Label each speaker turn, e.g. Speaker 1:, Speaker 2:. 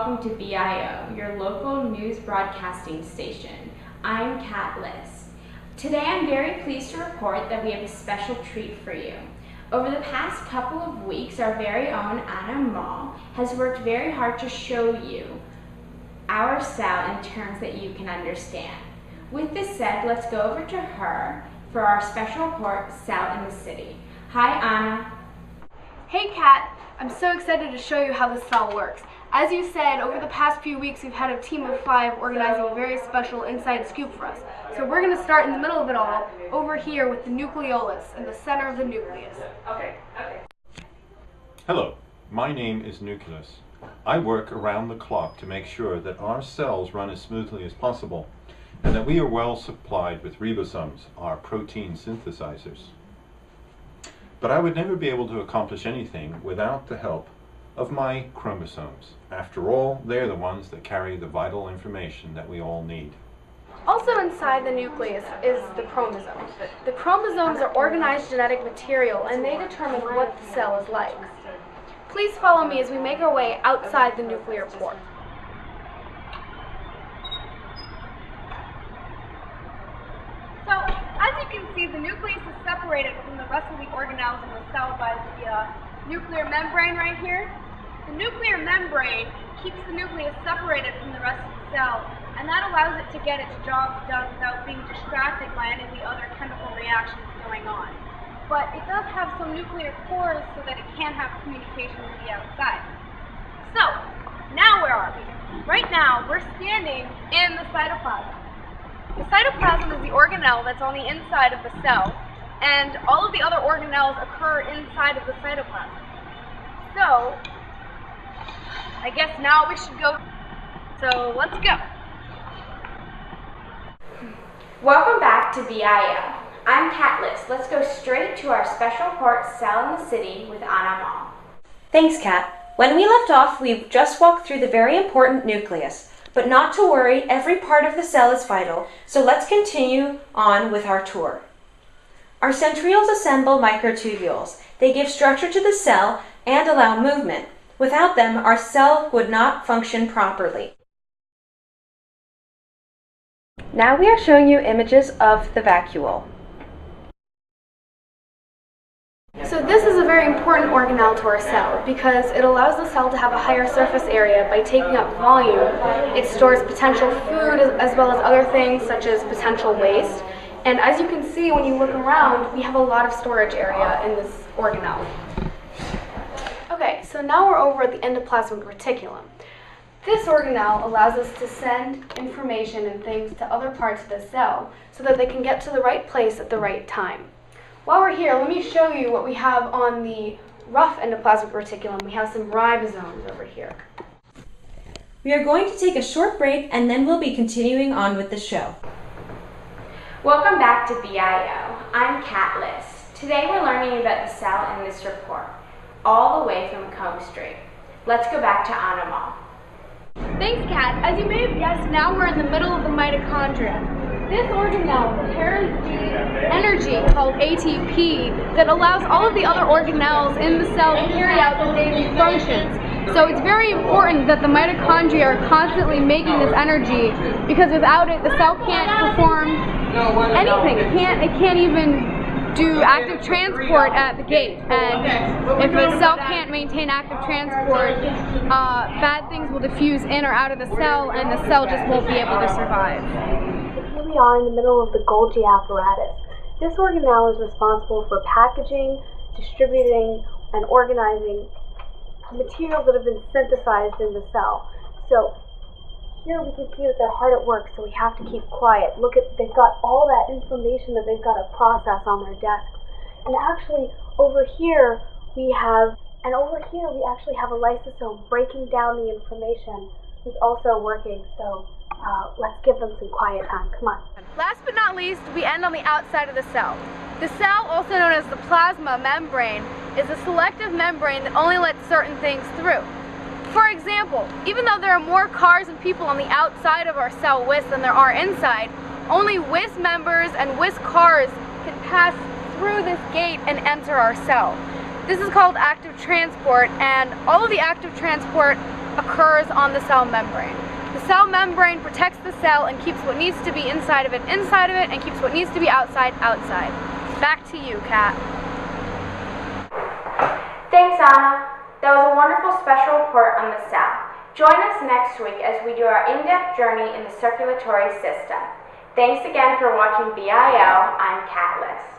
Speaker 1: welcome to BIO, your local news broadcasting station. I'm Kat Liss. Today I'm very pleased to report that we have a special treat for you. Over the past couple of weeks, our very own Anna Mall has worked very hard to show you our cell in terms that you can understand. With this said, let's go over to her for our special report, Cell in the City. Hi, Anna.
Speaker 2: Hey, Kat. I'm so excited to show you how this cell works. As you said, over the past few weeks, we've had a team of 5 organizing a very special inside scoop for us. So we're going to start in the middle of it all, over here with the nucleolus, in the center of the nucleus. Okay.
Speaker 3: Hello, my name is Nucleus. I work around the clock to make sure that our cells run as smoothly as possible, and that we are well supplied with ribosomes, our protein synthesizers. But I would never be able to accomplish anything without the help of my chromosomes. After all, they're the ones that carry the vital information that we all need.
Speaker 2: Also inside the nucleus is the chromosomes. The chromosomes are organized genetic material, and they determine what the cell is like. Please follow me as we make our way outside the nuclear pore. So, as you can see, the nucleus is separated from the rest of the organelles in the cell by the nuclear membrane right here. The nuclear membrane keeps the nucleus separated from the rest of the cell, and that allows it to get its job done without being distracted by any of the other chemical reactions going on. But it does have some nuclear pores so that it can have communication with the outside. So, now where are we? Right now, we're standing in the cytoplasm. The cytoplasm is the organelle that's on the inside of the cell, and all of the other organelles occur inside of the cytoplasm. So, I guess now we should go. So, let's go.
Speaker 1: Welcome back to BIO. I'm Kat Liss. Let's go straight to our special report, Cell in the City, with Anna Mall.
Speaker 4: Thanks, Kat. When we left off, we've just walked through the very important nucleus. But not to worry, every part of the cell is vital, so let's continue on with our tour. Our centrioles assemble microtubules. They give structure to the cell and allow movement. Without them, our cell would not function properly. Now we are showing you images of the vacuole.
Speaker 2: So this is a very important organelle to our cell because it allows the cell to have a higher surface area by taking up volume. It stores potential food as well as other things such as potential waste. And as you can see when you look around, we have a lot of storage area in this organelle. Okay, so now we're over at the endoplasmic reticulum. This organelle allows us to send information and things to other parts of the cell so that they can get to the right place at the right time. While we're here, let me show you what we have on the rough endoplasmic reticulum. We have some ribosomes over here.
Speaker 4: We are going to take a short break and then we'll be continuing on with the show.
Speaker 1: Welcome back to BIO. I'm Kat Liss. Today we're learning about the cell in this report, all the way from comb straight. Let's go back to Anna Mall.
Speaker 2: Thanks, Kat. As you may have guessed, now we're in the middle of the mitochondria. This organelle prepares the energy called ATP that allows all of the other organelles in the cell to carry out their daily functions. So it's very important that the mitochondria are constantly making this energy because without it, the cell can't perform anything. It can't even do active transport at the gate, and if a cell can't maintain active transport, bad things will diffuse in or out of the cell, and the cell just won't be able to survive. Here we are in the middle of the Golgi apparatus. This organelle is responsible for packaging, distributing, and organizing materials that have been synthesized in the cell. So here we can see that they're hard at work, so we have to keep quiet. Look at, they've got all that information that they've got to process on their desks. And actually, over here we actually have a lysosome breaking down the information. It's also working, so let's give them some quiet time. Come on. Last but not least, we end on the outside of the cell. The cell, also known as the plasma membrane, is a selective membrane that only lets certain things through. For example, even though there are more cars and people on the outside of our cell WIS than there are inside, only WIS members and WIS cars can pass through this gate and enter our cell. This is called active transport, and all of the active transport occurs on the cell membrane. The cell membrane protects the cell and keeps what needs to be inside of it, and keeps what needs to be outside. Back to you, Kat.
Speaker 1: Thanks, Anna. That was a wonderful special report on the cell. Join us next week as we do our in-depth journey in the circulatory system. Thanks again for watching BIO. I'm Kat Liss.